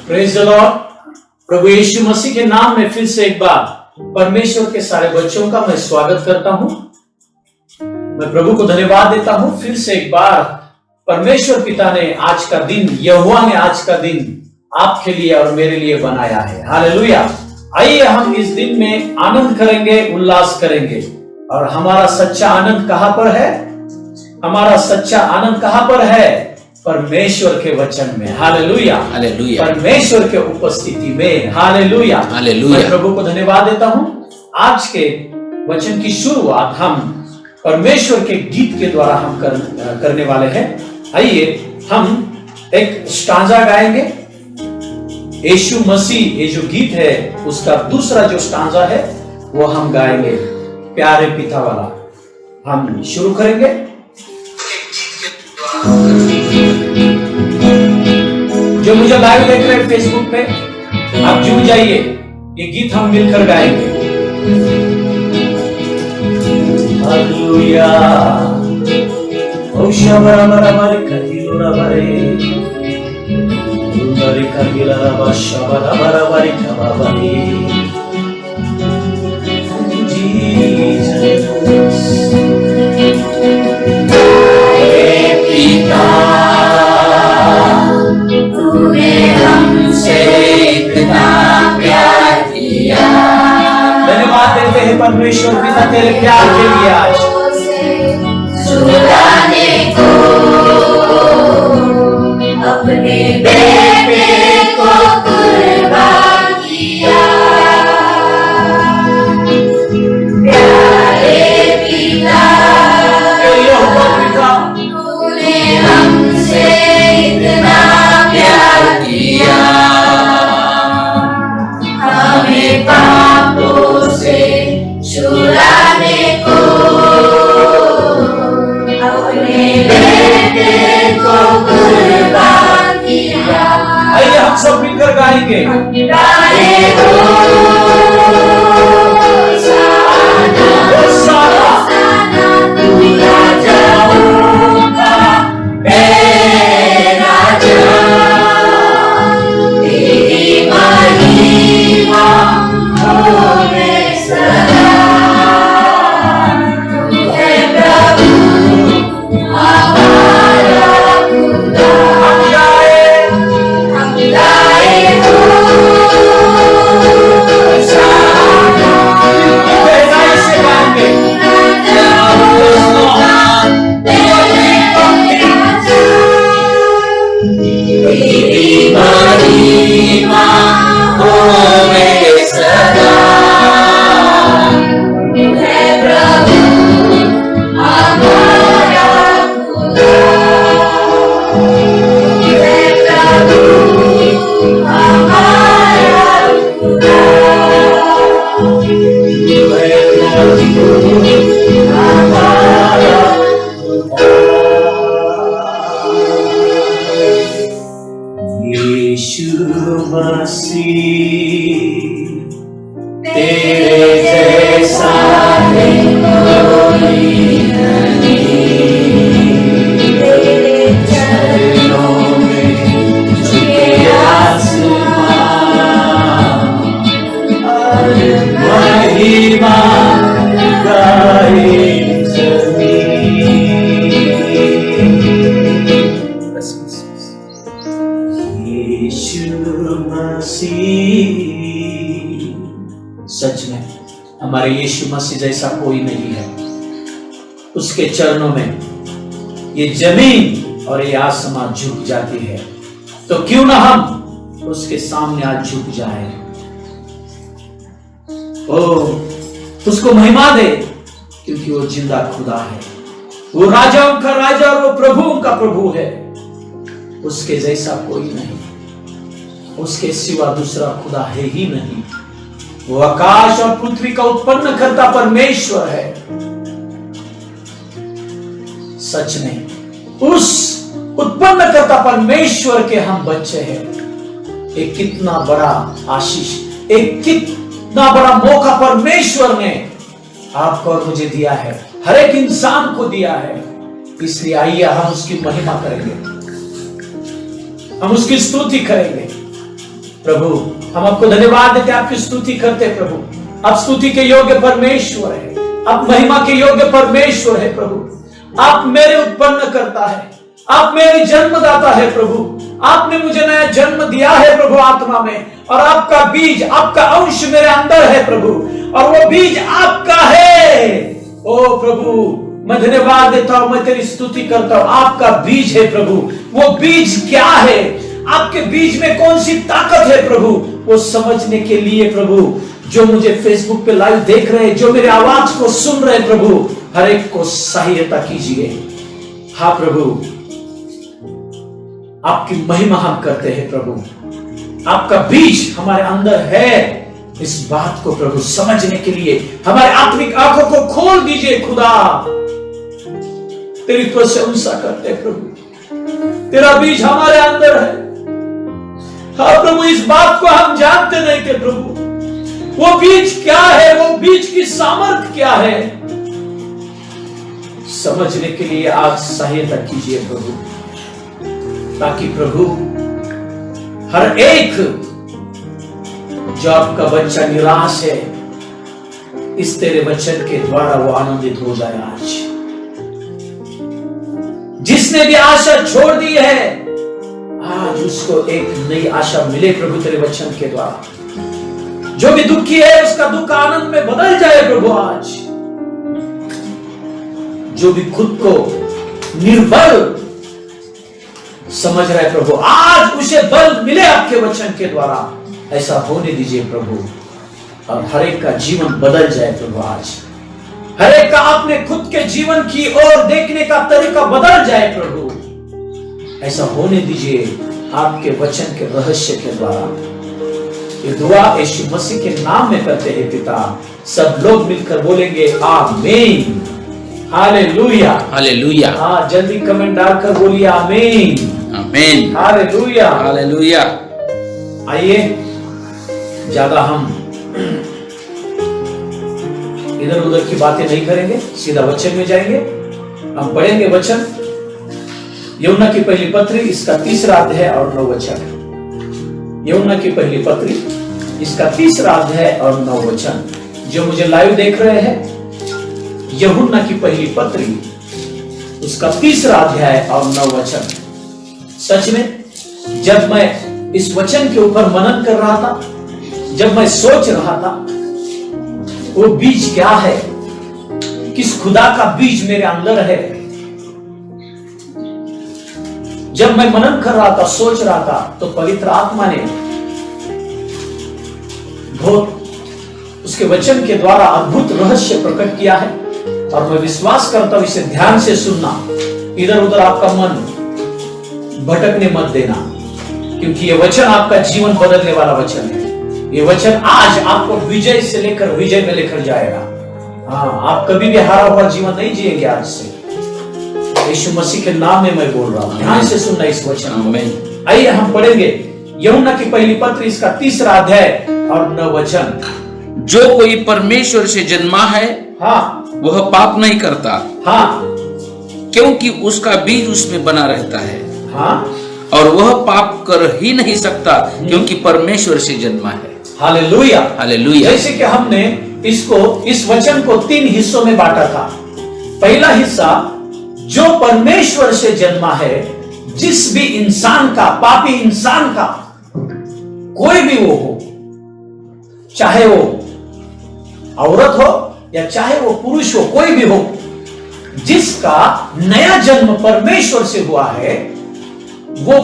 Praise the Lord. प्रभु यीशु मसीह के नाम में फिर से एक बार परमेश्वर के सारे बच्चों का मैं स्वागत करता हूं। मैं प्रभु को धन्यवाद देता हूं। फिर से एक बार परमेश्वर पिता ने आज का दिन, यहोवा ने आज का दिन आपके लिए और मेरे लिए बनाया है। हालेलुया। आइए हम इस दिन में आनंद करेंगे, उल्लास करेंगे। और हमारा सच्चा आनंद कहां पर है? हमारा सच्चा आनंद कहां पर है? परमेश्वर के वचन में। Hallelujah, hallelujah. परमेश्वर के उपस्थिति में। Hallelujah, hallelujah. मैं प्रभु को धन्यवाद देता हूं। आज के वचन की शुरुआत हम परमेश्वर के गीत के द्वारा हम करने वाले हैं। आइए हम एक स्टांजा गाएंगे। यीशु मसीह, ये जो गीत है उसका दूसरा जो स्टांजा है वो हम गाएंगे, प्यारे पिता वाला। हम शुरू करेंगे। जो मुझे लाइव देख रहे हैं फेसबुक पे, आप जुड़ जाइए, ये गीत हम मिलकर गाएंगे। हालेलुया। ओ शबरा बरा बरे कहिलोरा बरे, बरे कहिला बा शबरा बरा बरे कबा बरे। तूने हमसे इतना प्यार किया। धन्यवाद देते हैं परमेश्वर पिता तेरे प्यार के लिए। आज छुड़ाने को अपने बेटे को कुर्बान किया। प्यारे पिता, तूने हमसे इतना प्यार किया। हमें पापों से छुड़ाने को अपने बेटे को कुर्बान किया। आइए हम सब मिलकर गाएंगे। सच में हमारे यीशु मसीह जैसा कोई नहीं है। उसके चरणों में ये जमीन और ये आसमान झुक जाती है, तो क्यों ना हम उसके सामने आज झुक जाए। ओ, उसको महिमा दे, क्योंकि वो जिंदा खुदा है। वो राजाओं का राजा और वो प्रभुओं का प्रभु है। उसके जैसा कोई नहीं, उसके सिवा दूसरा खुदा है ही नहीं। वो आकाश और पृथ्वी का उत्पन्न करता परमेश्वर है। सच नहीं, उस उत्पन्न करता परमेश्वर के हम बच्चे हैं। एक कितना बड़ा आशीष, एक कितना बड़ा मौका परमेश्वर ने आपको और मुझे दिया है, हर एक इंसान को दिया है। इसलिए आइए हम उसकी महिमा करेंगे, हम उसकी स्तुति करेंगे। प्रभु हम आपको धन्यवाद देते, आपकी स्तुति करते प्रभु। आप स्तुति के योग्य परमेश्वर है, आप महिमा के योग्य परमेश्वर है प्रभु। आप मेरे उत्पन्न करता है, आप मेरे जन्मदाता है प्रभु। आपने मुझे नया जन्म दिया है प्रभु आत्मा में, और आपका बीज, आपका अंश मेरे अंदर है प्रभु, और वो बीज आपका है। ओ प्रभु मैं धन्यवाद देता हूं, मैं तेरी स्तुति करता हूं। आपका बीज है प्रभु। वो बीज क्या है, आपके बीज में कौन सी ताकत है प्रभु, वो समझने के लिए प्रभु जो मुझे फेसबुक पे लाइव देख रहे हैं, जो मेरे आवाज को सुन रहे प्रभु, हर एक को सहायता कीजिए। हाँ प्रभु आपकी महिमा हम करते हैं प्रभु। आपका बीज हमारे अंदर है, इस बात को प्रभु समझने के लिए हमारे आत्मिक आंखों को खोल दीजिए खुदा। तेरी प्रशंसा करते प्रभु, तेरा बीज हमारे अंदर है। हाँ प्रभु इस बात को हम जानते नहीं थे प्रभु, वो बीज क्या है, वो बीज की सामर्थ्य क्या है, समझने के लिए आज सहायता कीजिए प्रभु, ताकि प्रभु हर एक जो आपका बच्चा निराश है, इस तेरे वचन के द्वारा वो आनंदित हो जाए। आज जिसने भी आशा छोड़ दी है, आज उसको एक नई आशा मिले प्रभु तेरे वचन के द्वारा। जो भी दुखी है उसका दुख आनंद में बदल जाए प्रभु। आज जो भी खुद को निर्बल समझ रहा है प्रभु, आज उसे बल मिले आपके वचन के द्वारा। ऐसा होने दीजिए प्रभु, और हर एक का जीवन बदल जाए प्रभु। आज हर एक का अपने खुद के जीवन की ओर देखने का तरीका बदल जाए प्रभु। ऐसा होने दीजिए आपके वचन के रहस्य के द्वारा। ये दुआ यीशु मसीह के नाम में करते हैं पिता। सब लोग मिलकर बोलेंगे आमीन, हालेलुया, हालेलुया। हाँ जल्दी कमेंट डालकर बोलिए आमीन, आमीन, हालेलुया, हालेलुया। आइए ज्यादा हम इधर उधर की बातें नहीं करेंगे, सीधा वचन में जाएंगे। हम पढ़ेंगे वचन, यूहन्ना की पहली पत्री इसका 3रा अध्याय और 9 वचन। यूहन्ना की पहली पत्री इसका 3रा अध्याय और 9 वचन। जो मुझे लाइव देख रहे हैं, यूहन्ना की पहली पत्री उसका 3रा अध्याय और 9 वचन। सच में जब मैं इस वचन के ऊपर मनन कर रहा था, जब मैं सोच रहा था वो बीज क्या है, किस खुदा का बीज मेरे अंदर है, जब मैं मनन कर रहा था, सोच रहा था, तो पवित्र आत्मा ने बहुत उसके वचन के द्वारा अद्भुत रहस्य प्रकट किया है। और मैं विश्वास करता हूं इसे ध्यान से सुनना, इधर उधर आपका मन भटकने मत देना, क्योंकि ये वचन आपका जीवन बदलने वाला वचन है। ये वचन आज आपको विजय से लेकर विजय में लेकर जाएगा। हाँ आप कभी भी हारा हुआ जीवन नहीं जिएंगे आज से। यीशु मसीह के नाम में मैं बोल रहा हूं, ध्यान से सुनना इस वचन में। आइए हम पढ़ेंगे यूहन्ना की पहली पत्री इसका 3रा अध्याय और 9 वचन। जो कोई परमेश्वर से जन्मा है, हाँ वह पाप नहीं करता, हाँ क्योंकि उसका बीज उसमें बना रहता है। हाँ और वह पाप कर ही नहीं सकता, क्योंकि परमेश्वर से जन्मा है। Hallelujah, hallelujah. जैसे कि हमने इस वचन को 3 हिस्सों में बांटा था। पहला हिस्सा, जो परमेश्वर से जन्मा है, जिस भी इंसान का, पापी इंसान का, कोई भी वो हो, चाहे वो औरत हो या चाहे वो पुरुष हो, कोई भी हो, जिसका नया जन्म परमेश्वर से हुआ है, वो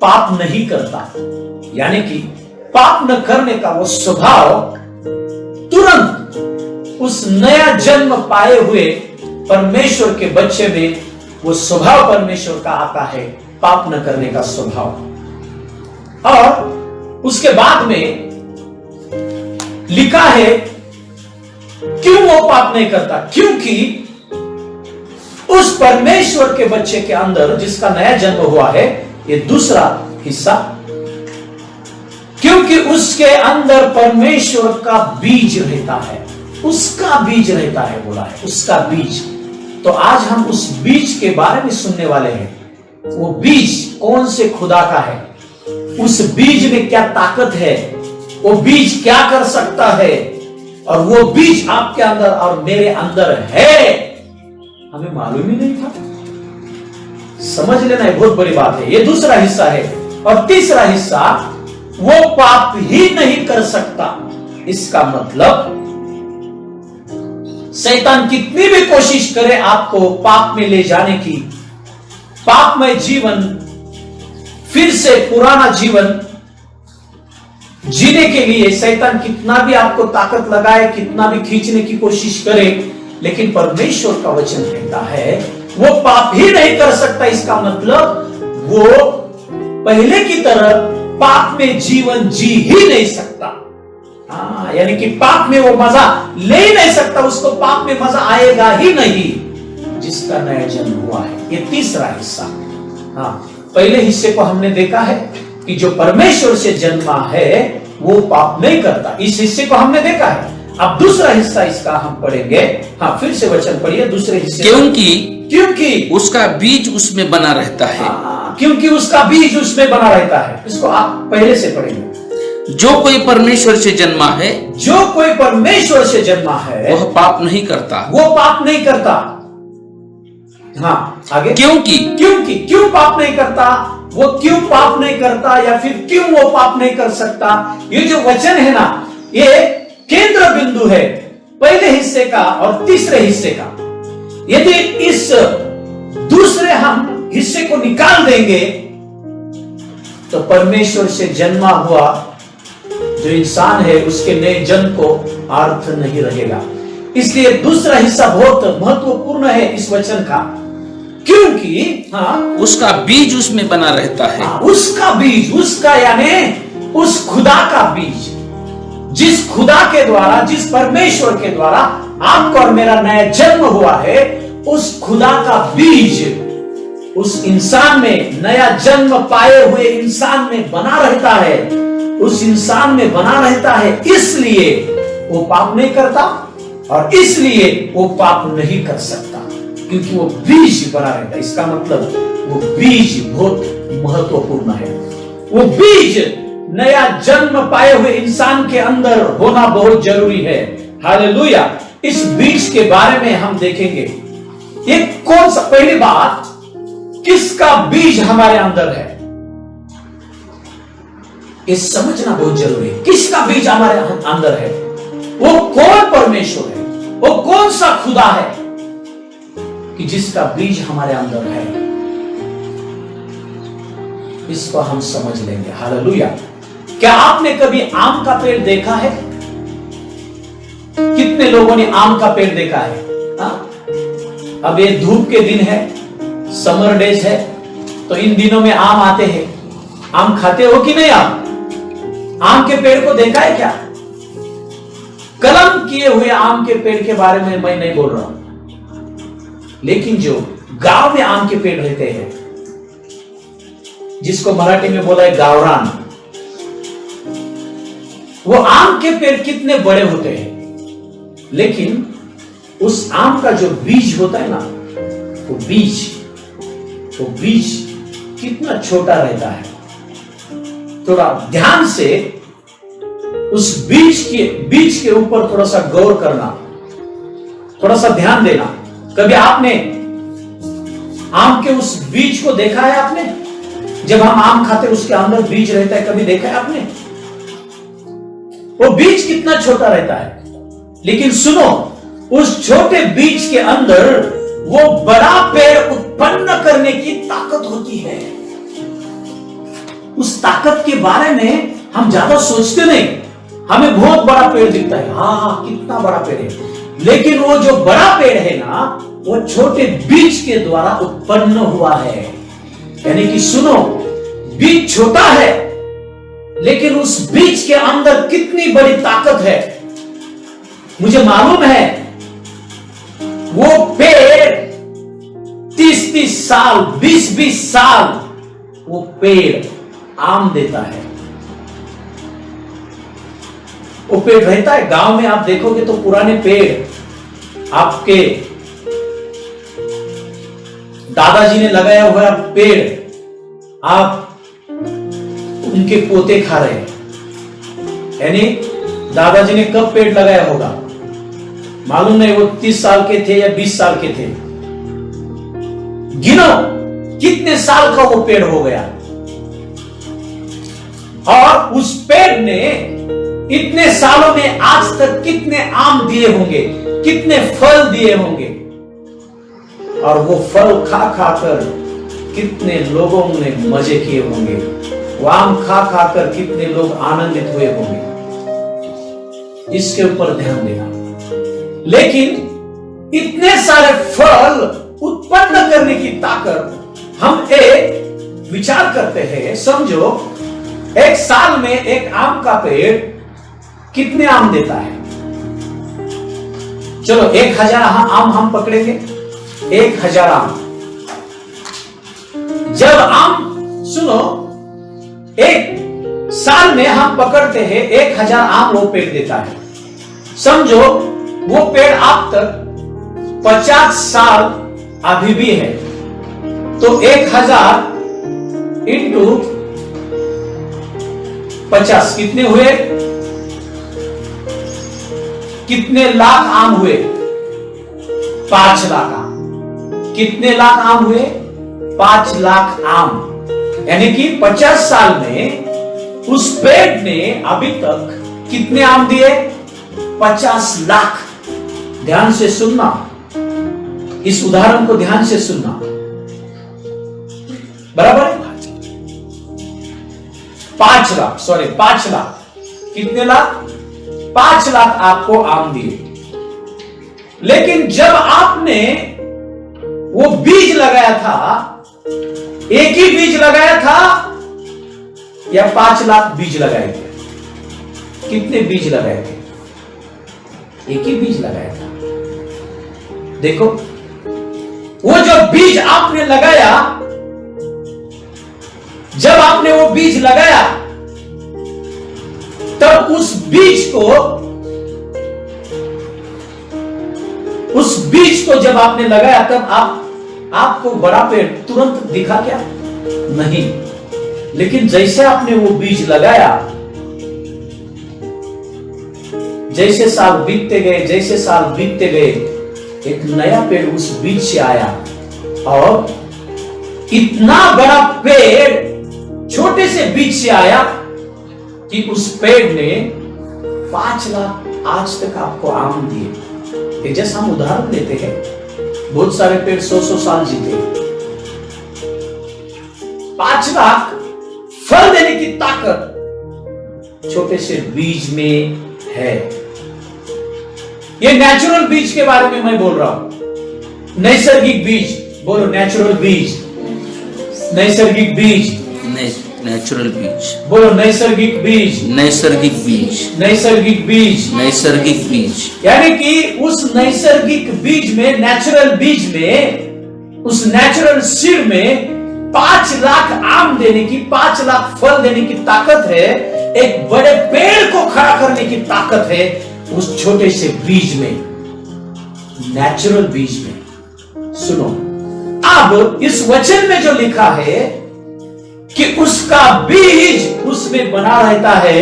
पाप नहीं करता। यानी कि पाप न करने का वो स्वभाव तुरंत उस नया जन्म पाए हुए परमेश्वर के बच्चे में वो स्वभाव परमेश्वर का आता है, पाप न करने का स्वभाव। और उसके बाद में लिखा है क्यों वो पाप नहीं करता, क्योंकि उस परमेश्वर के बच्चे के अंदर जिसका नया जन्म हुआ है, ये दूसरा हिस्सा, क्योंकि उसके अंदर परमेश्वर का बीज रहता है, उसका बीज रहता है, बोला है उसका बीज। तो आज हम उस बीज के बारे में सुनने वाले हैं। वो बीज कौन से खुदा का है, उस बीज में क्या ताकत है, वो बीज क्या कर सकता है, और वो बीज आपके अंदर और मेरे अंदर है, हमें मालूम ही नहीं था। समझ लेना, ये बहुत बड़ी बात है। ये दूसरा हिस्सा है। और तीसरा हिस्सा, वो पाप ही नहीं कर सकता। इसका मतलब शैतान कितनी भी कोशिश करे आपको पाप में ले जाने की, पापमय जीवन, फिर से पुराना जीवन जीने के लिए शैतान कितना भी आपको ताकत लगाए, कितना भी खींचने की कोशिश करे, लेकिन परमेश्वर का वचन कहता है वो पाप ही नहीं कर सकता। इसका मतलब वो पहले की तरह पाप में जीवन जी ही नहीं सकता। यानी कि पाप में वो मजा ले ही नहीं सकता, उसको पाप में मजा आएगा ही नहीं जिसका नया जन्म हुआ है। ये तीसरा हिस्सा। पहले हिस्से को हमने देखा है कि जो परमेश्वर से जन्मा है वो पाप नहीं करता। इस हिस्से को हमने देखा है। अब दूसरा हिस्सा इसका हम पढ़ेंगे। फिर से वचन पढ़िए दूसरे हिस्से। क्योंकि उसका बीज उसमें बना रहता है। क्योंकि उसका बीज उसमें बना रहता है। इसको आप पहले से पढ़ेंगे। जो कोई परमेश्वर से जन्मा है, जो कोई परमेश्वर से जन्मा है, वह पाप नहीं करता। वो पाप नहीं करता। आगे। क्यों पाप नहीं करता? वो क्यों पाप नहीं करता, या फिर क्यों वो पाप नहीं कर सकता? ये जो वचन है ना, ये केंद्र बिंदु है पहले हिस्से का और तीसरे हिस्से का। यदि इस दूसरे हम हिस्से को निकाल देंगे तो परमेश्वर से जन्मा हुआ जो इंसान है उसके नए जन्म को अर्थ नहीं रहेगा। इसलिए दूसरा हिस्सा बहुत महत्वपूर्ण है इस वचन का, क्योंकि उसका बीज उसमें बना रहता है। उसका बीज, उसका यानी उस खुदा का बीज, जिस खुदा के द्वारा, जिस परमेश्वर के द्वारा आपका और मेरा नया जन्म हुआ है, उस खुदा का बीज उस इंसान में, नया जन्म पाए हुए इंसान में बना रहता है, उस इंसान में बना रहता है। इसलिए वो पाप नहीं करता और इसलिए वो पाप नहीं कर सकता, क्योंकि वो बीज बना रहता है। इसका मतलब वो बीज बहुत महत्वपूर्ण है। वो बीज नया जन्म पाए हुए इंसान के अंदर होना बहुत जरूरी है। हालेलुया। इस बीज के बारे में हम देखेंगे। ये कौन सा, पहली बात, किसका बीज हमारे अंदर है, ये समझना बहुत जरूरी है। किसका बीज हमारे अंदर है? वो कौन परमेश्वर है, वो कौन सा खुदा है कि जिसका बीज हमारे अंदर है, इसको हम समझ लेंगे। हालेलुया। क्या आपने कभी आम का पेड़ देखा है? कितने लोगों ने आम का पेड़ देखा है? अब ये धूप के दिन है, समर डेज है, तो इन दिनों में आम आते हैं। आम खाते हो कि नहीं? आप आम के पेड़ को देखा है क्या? कलम किए हुए आम के पेड़ के बारे में मैं नहीं बोल रहा हूं, लेकिन जो गांव में आम के पेड़ रहते हैं, जिसको मराठी में बोला है गावरान, वो आम के पेड़ कितने बड़े होते हैं, लेकिन उस आम का जो बीज होता है ना, वो बीज कितना छोटा रहता है। थोड़ा ध्यान से उस बीज के ऊपर थोड़ा सा गौर करना, थोड़ा सा ध्यान देना। कभी आपने आम के उस बीज को देखा है? आपने जब हम आम खाते उसके अंदर बीज रहता है, कभी देखा है आपने? वो बीज कितना छोटा रहता है, लेकिन सुनो, उस छोटे बीज के अंदर वो बड़ा पेड़ उत्पन्न करने की ताकत होती है। उस ताकत के बारे में हम ज्यादा सोचते नहीं। हमें बहुत बड़ा पेड़ दिखता है, कितना बड़ा पेड़ है, लेकिन वो जो बड़ा पेड़ है ना, वो छोटे बीज के द्वारा उत्पन्न हुआ है। यानी कि सुनो, बीज छोटा है, लेकिन उस बीज के अंदर कितनी बड़ी ताकत है। मुझे मालूम है वो पेड़ 30-30 साल, 20-20 साल वो पेड़ आम देता है। वो पेड़ रहता है। गांव में आप देखोगे तो पुराने पेड़, आपके दादाजी ने लगाया हुआ पेड़, आप उनके पोते खा रहे हैं। यानी दादाजी ने कब पेड़ लगाया होगा मालूम नहीं, वो 30 साल के थे या 20 साल के थे। गिनो कितने साल का वो पेड़ हो गया, और उस पेड़ ने इतने सालों में आज तक कितने आम दिए होंगे, कितने फल दिए होंगे, और वो फल खा खाकर कितने लोगों ने मजे किए होंगे, वो आम खा खाकर कितने लोग आनंदित हुए होंगे। इसके ऊपर ध्यान देना। लेकिन इतने सारे फल उत्पन्न करने की ताकत, हम एक विचार करते हैं, समझो एक साल में एक आम का पेड़ कितने आम देता है। चलो 1000 आम हम पकड़ेंगे, 1000 आम। जब आम, सुनो, एक साल में हम पकड़ते हैं 1000 आम वो पेड़ देता है। समझो वो पेड़ आप तक 50 साल अभी भी है, तो 1000 इंटू 50 कितने हुए, कितने लाख आम हुए, 5 लाख आम। कितने लाख आम हुए, 5 लाख आम। यानी कि 50 साल में उस पेड़ ने अभी तक कितने आम दिए, 50 लाख। ध्यान से सुनना, इस उदाहरण को ध्यान से सुनना, बराबर है। 5 लाख, कितने लाख, 5 लाख आपको आम दिए। लेकिन जब आपने वो बीज लगाया था, एक ही बीज लगाया था या 5 लाख बीज लगाए थे? कितने बीज लगाए थे? एक ही बीज लगाया था। देखो वो जो बीज आपने लगाया, जब आपने वो बीज लगाया तब उस बीज को जब आपने लगाया तब आपको बड़ा पेड़ तुरंत दिखा क्या? नहीं। लेकिन जैसे आपने वो बीज लगाया, जैसे साल बीतते गए, एक नया पेड़ उस बीज से आया, और इतना बड़ा पेड़ छोटे से बीज से आया कि उस पेड़ ने 5 लाख आज तक आपको आम दिए। जैसे हम उदाहरण लेते हैं, बहुत सारे पेड़ 100 साल जीते। 5 लाख फल देने की ताकत छोटे से बीज में है। ये नेचुरल बीज के बारे में मैं बोल रहा हूं। नैसर्गिक बीज, बोलो नेचुरल बीज, नैसर्गिक बीज, नेचुरल बीज, बोलो नैसर्गिक बीज, नैसर्गिक बीज, नैसर्गिक बीज, नैसर्गिक बीज। यानी कि उस नैसर्गिक बीज में, नेचुरल बीज में, उस नेचुरल सीड में 5 लाख आम देने की, 5 लाख फल देने की ताकत है। एक बड़े पेड़ को खड़ा करने की ताकत है उस छोटे से बीज में, नेचुरल बीज में। सुनो, अब इस वचन में जो लिखा है कि उसका बीज उसमें बना रहता है,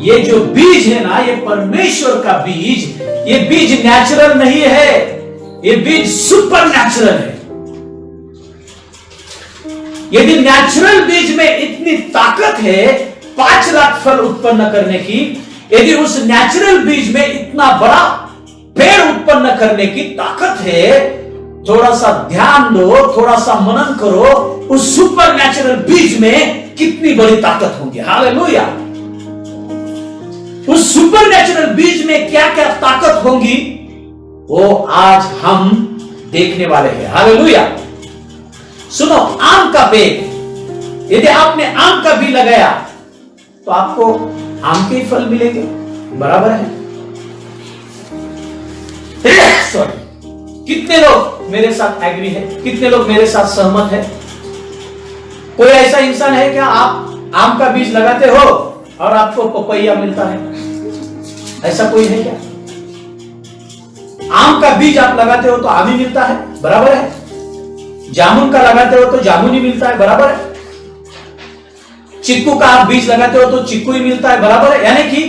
ये जो बीज है ना, ये परमेश्वर का बीज, ये बीज नेचुरल नहीं है, ये बीज सुपर नेचुरल है। यदि नेचुरल बीज में इतनी ताकत है 5 लाख फल उत्पन्न करने की, यदि उस नेचुरल बीज में इतना बड़ा पेड़ उत्पन्न करने की ताकत है, थोड़ा सा ध्यान दो, थोड़ा सा मनन करो, उस सुपर नेचुरल बीज में कितनी बड़ी ताकत होगी। हालेलुया। उस सुपर नेचुरल बीज में क्या क्या ताकत होगी वो आज हम देखने वाले हैं। हालेलुया। सुनो, आम का पेड़, यदि आपने आम का बीज लगाया तो आपको आम के ही फल मिलेंगे, बराबर है। सॉरी, कितने लोग मेरे साथ एग्री है, कितने लोग मेरे साथ सहमत है? कोई ऐसा इंसान है क्या, आप आम का बीज लगाते हो और आपको पपैया मिलता है? ऐसा कोई है क्या? आम का बीज आप लगाते हो तो आम ही मिलता है, बराबर है। जामुन का लगाते हो तो जामुन ही मिलता है, बराबर है। चिक्कू का आप बीज लगाते हो तो चिक्कू ही मिलता है, बराबर है। यानी कि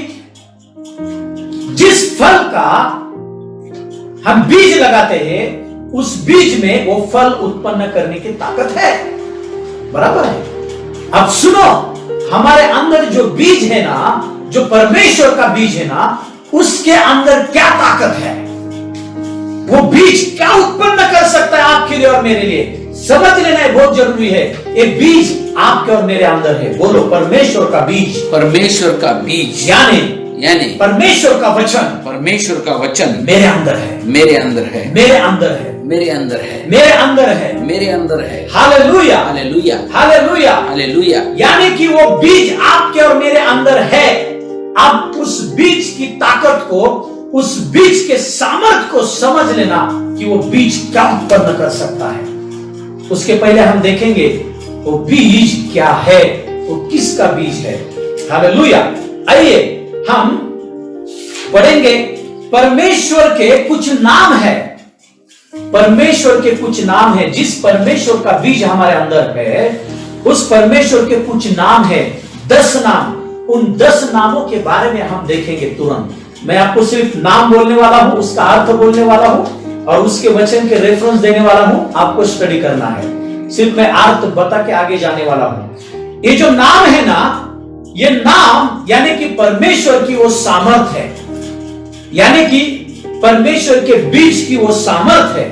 जिस फल का हम बीज लगाते हैं उस बीज में वो फल उत्पन्न करने की ताकत है, बराबर है। अब सुनो, हमारे अंदर जो बीज है ना, जो परमेश्वर का बीज है ना, उसके अंदर क्या ताकत है, वो बीज क्या उत्पन्न कर सकता है आपके लिए और मेरे लिए, समझ लेना है, बहुत जरूरी है। ये बीज आपके और मेरे अंदर है। बोलो, परमेश्वर का बीज। परमेश्वर का बीज यानी परमेश्वर का वचन, परमेश्वर का वचन मेरे अंदर है, मेरे अंदर है, मेरे अंदर है, मेरे अंदर है, मेरे अंदर है, मेरे अंदर है। Hallelujah, hallelujah, hallelujah, hallelujah. यानी कि वो बीज आपके और मेरे अंदर है। अब उस बीज की ताकत को, उस बीज के सामर्थ्य को समझ लेना कि वो बीज क्या उत्पन्न कर सकता है। उसके पहले हम देखेंगे वो बीज क्या है, वो किसका बीज है। हालेलुया। आइए हम पढ़ेंगे परमेश्वर के कुछ नाम है। परमेश्वर के कुछ नाम है। जिस परमेश्वर का बीज हमारे अंदर है उस परमेश्वर के कुछ नाम है, 10 नाम। उन 10 नामों के बारे में हम देखेंगे तुरंत। मैं आपको सिर्फ नाम बोलने वाला हूं, उसका अर्थ बोलने वाला हूं और उसके वचन के रेफरेंस देने वाला हूं। आपको स्टडी करना है, सिर्फ मैं अर्थ बता के आगे जाने वाला हूं। ये जो नाम है ना, ये नाम यानी कि परमेश्वर की वो सामर्थ है, यानी कि परमेश्वर के बीज की वो सामर्थ है।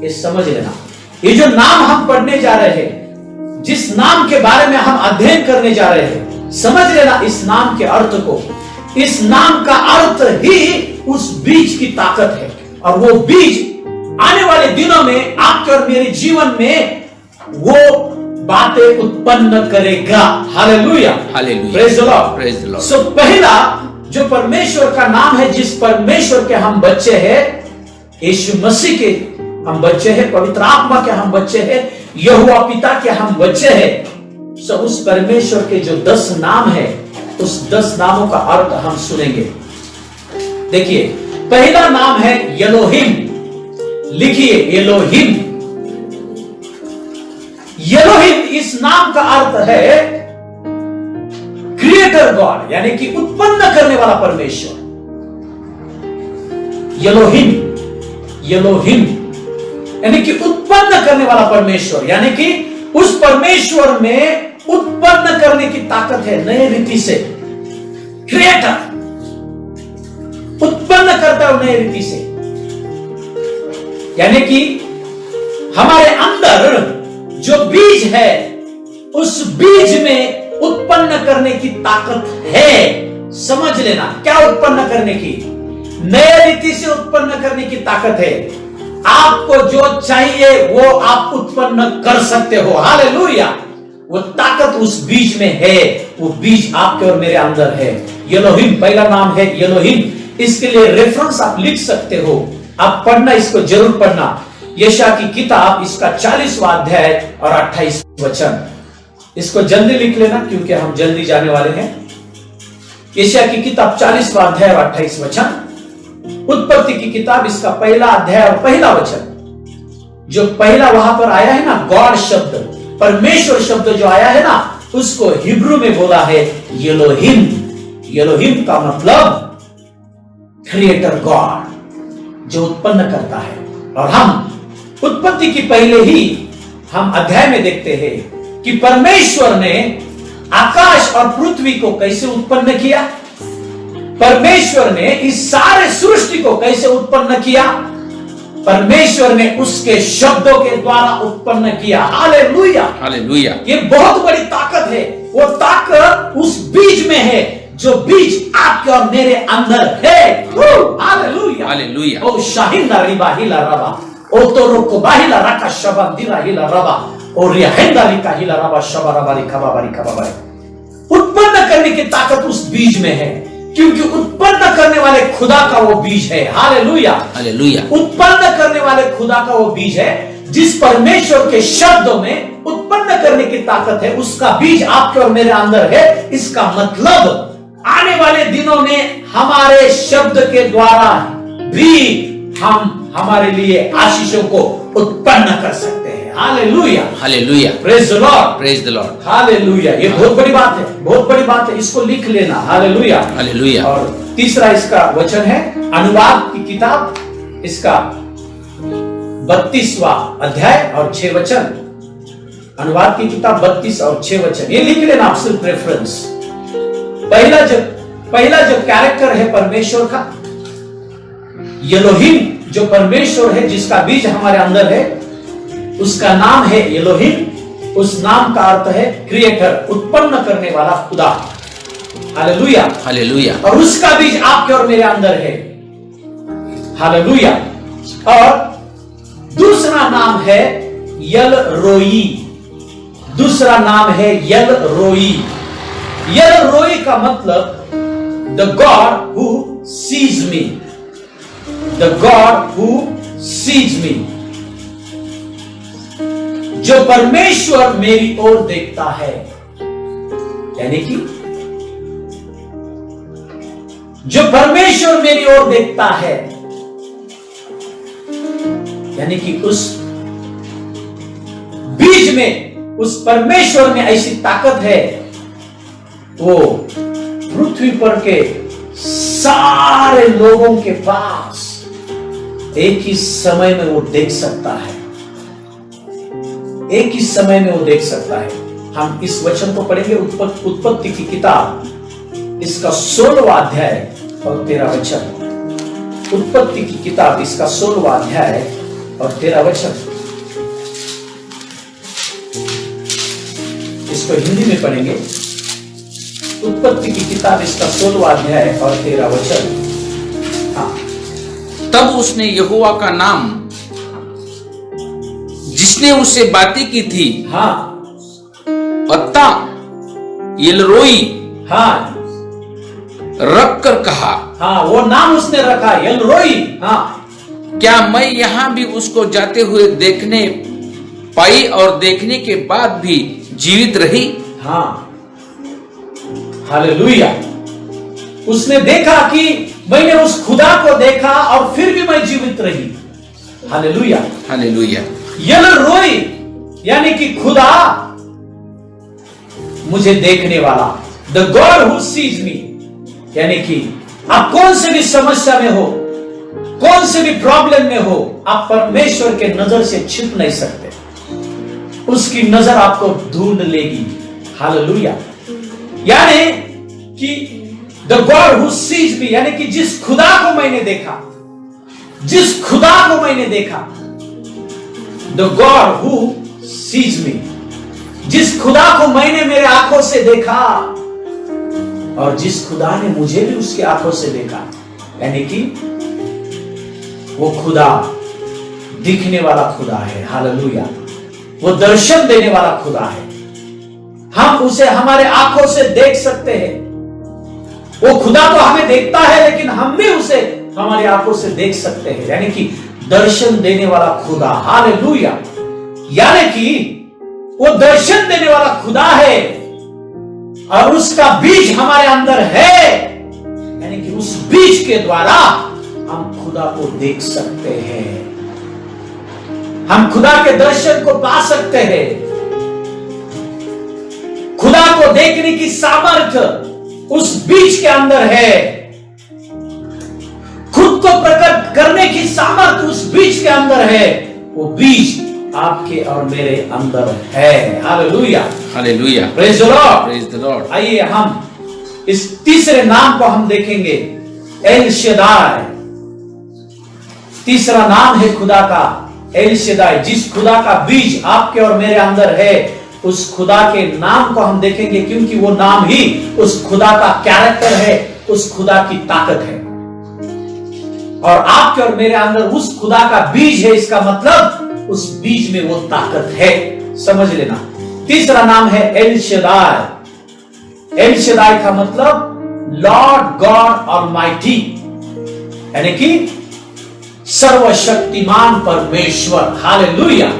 ये समझ लेना। ये जो नाम हम पढ़ने जा रहे हैं, जिस नाम के बारे में हम अध्ययन करने जा रहे हैं, समझ लेना इस नाम के अर्थ को। इस नाम का अर्थ ही उस बीज की ताकत है और वो बीज आने वाले दिनों में आपके और मेरे जीवन में वो बातें उत्पन्न करेगा। Hallelujah, hallelujah, praise the Lord, praise the Lord. So पहला जो परमेश्वर का नाम है, जिस परमेश्वर के हम बच्चे हैं, यीशु मसीह के हम बच्चे हैं, पवित्र आत्मा के हम बच्चे हैं, यहोवा पिता के हम बच्चे हैं। सो उस परमेश्वर के जो 10 नाम है, उस 10 नामों का अर्थ हम सुनेंगे। देखिए, पहला नाम है एलोहिम। लिखिए एलोहिम। एलोहिम इस नाम का अर्थ है क्रिएटर गॉड, यानी कि उत्पन्न करने वाला परमेश्वर। एलोहिम, एलोहिम यानी कि उत्पन्न करने वाला परमेश्वर, यानी कि उस परमेश्वर में उत्पन्न करने की ताकत है। नए रीति से क्रिएटर उत्पन्न करता है नए रीति से, यानी कि हमारे अंदर जो बीज है उस बीज में उत्पन्न करने की ताकत है। समझ लेना, क्या उत्पन्न करने की? नए रीति से उत्पन्न करने की ताकत है। आपको जो चाहिए वो आप उत्पन्न कर सकते हो। हालेलुया, वो ताकत उस बीज में है। वो बीज आपके और मेरे अंदर है। एलोहिम पहला नाम है, एलोहिम। इसके लिए रेफरेंस आप लिख सकते हो, आप पढ़ना, इसको जरूर पढ़ना। यशायाह की किताब, इसका 40वां अध्याय और 28 वचन। इसको जल्दी लिख लेना क्योंकि हम जल्दी जाने वाले हैं। यशायाह की किताब 40वां अध्याय और 28 वचन। उत्पत्ति की किताब, इसका पहला अध्याय और पहला वचन। जो पहला वहां पर आया है ना, गॉड शब्द, परमेश्वर शब्द जो आया है ना, उसको हिब्रू में बोला है एलोहिम। एलोहिम का मतलब क्रिएटर गॉड, जो उत्पन्न करता है। और हम उत्पत्ति की पहले ही हम अध्याय में देखते हैं कि परमेश्वर ने आकाश और पृथ्वी को कैसे उत्पन्न किया, परमेश्वर ने इस सारे सृष्टि को कैसे उत्पन्न किया। परमेश्वर ने उसके शब्दों के द्वारा उत्पन्न किया। Hallelujah, hallelujah. ये बहुत बड़ी ताकत है। वो ताकत उस बीज में है, जो बीज आपके और मेरे अंदर है। Hallelujah, hallelujah. ओ शाहिंदा रिबा हिला रबा, ओ तोरो को बाहिला रका शबा दिरा हिला रबा, ओ रिहेंदा रिका हिला रबा शबा रबा रिका बाबा रिका बाबा। उत्पन्न करने की ताकत उस बीज में है, क्योंकि उत्पन्न करने वाले खुदा का वो बीज है। Hallelujah, hallelujah. उत्पन्न करने वाले खुदा का वो बीज है, जिस परमेश्वर के शब्दों में उत्पन्न करने की ताकत है, उसका बीज आपके और मेरे अंदर है। इसका मतलब आने वाले दिनों में हमारे शब्द के द्वारा भी हम हमारे लिए आशीषों को उत्पन्न कर सकते हैं। Hallelujah, hallelujah, praise the Lord, praise the Lord, hallelujah. ये बहुत बड़ी बात है, बहुत बड़ी बात है, इसको लिख लेना। Hallelujah, hallelujah. और तीसरा इसका वचन है अनुवाद की किताब, इसका 32वां अध्याय और 6 वचन। अनुवाद की किताब 32 और 6 वचन, ये लिख लेना आप, सिर्फ रेफरेंस। पहला जो कैरेक्टर है परमेश्वर का, एलोहिम, जो परमेश्वर है जिसका बीज हमारे अंदर है, उसका नाम है एलोहिम। उस नाम का अर्थ है क्रिएटर, उत्पन्न करने वाला खुदा। Hallelujah, hallelujah. और उसका बीज आपके और मेरे अंदर है। हालेलुया। और दूसरा नाम है यल रोई। दूसरा नाम है यल रोई। यल रोई का मतलब the God who sees me, the God who sees me, जो परमेश्वर मेरी ओर देखता है। यानी कि जो परमेश्वर मेरी ओर देखता है, यानी कि उस बीज में, उस परमेश्वर में ऐसी ताकत है, वो पृथ्वी पर के सारे लोगों के पास एक ही समय में वो देख सकता है। एक ही समय में वो देख सकता है। हम इस वचन को पढ़ेंगे उत्पत्ति की किताब, इसका 16वां अध्याय और 13 वचन। उत्पत्ति की किताब, इसका 16वां अध्याय और 13 वचन। इसको हिंदी में पढ़ेंगे। उत्पत्ति की किताब, इसका 16वां अध्याय और 13 वचन। हाँ। तब उसने यहोवा का नाम, जिसने उससे बातें की थी, हाँ, अत्ता एलरोई, हाँ, रख कर कहा। हाँ, वो नाम उसने रखा एलरोई। हाँ, क्या मैं यहां भी उसको जाते हुए देखने पाई और देखने के बाद भी जीवित रही? हाँ, हालेलुया। उसने देखा कि मैंने उस खुदा को देखा और फिर भी मैं जीवित रही। Hallelujah, hallelujah. यल रोई, यानी कि खुदा मुझे देखने वाला, the God who sees me. यानी कि आप कौन से भी समस्या में हो, कौन से भी प्रॉब्लम में हो, आप परमेश्वर के नजर से छिप नहीं सकते। उसकी नजर आपको ढूंढ लेगी। हालेलुया। यानी कि the God who sees me, यानी कि जिस खुदा को मैंने देखा, जिस खुदा को मैंने देखा, the God who sees me, जिस खुदा को मैंने मेरे आंखों से देखा और जिस खुदा ने मुझे भी उसके आंखों से देखा, यानी कि वो खुदा दिखने वाला खुदा है। हालेलुया। वो दर्शन देने वाला खुदा है। हम उसे हमारे आंखों से देख सकते हैं। वो खुदा तो हमें देखता है, लेकिन हम भी उसे हमारी आंखों से देख सकते हैं। यानी कि दर्शन देने वाला खुदा। हालेलुया। यानी कि वो दर्शन देने वाला खुदा है और उसका बीज हमारे अंदर है। यानी कि उस बीज के द्वारा हम खुदा को देख सकते हैं, हम खुदा के दर्शन को पा सकते हैं। खुदा को देखने की सामर्थ्य उस बीज के अंदर है। खुद को प्रकट करने की सामर्थ्य उस बीज के अंदर है। वो बीज आपके और मेरे अंदर है। Hallelujah, hallelujah. Praise the Lord, praise the Lord. आइए हम इस तीसरे नाम को हम देखेंगे, एल शदाई। तीसरा नाम है खुदा का एल शदाई। जिस खुदा का बीज आपके और मेरे अंदर है, उस खुदा के नाम को हम देखेंगे, क्योंकि वो नाम ही उस खुदा का कैरेक्टर है, उस खुदा की ताकत है। और आपके और मेरे अंदर उस खुदा का बीज है, इसका मतलब उस बीज में वो ताकत है। समझ लेना। तीसरा नाम है एल शदाई। एल शदाई का मतलब लॉर्ड गॉड ऑलमाइटी, यानी कि सर्वशक्तिमान परमेश्वर। हालेलुया,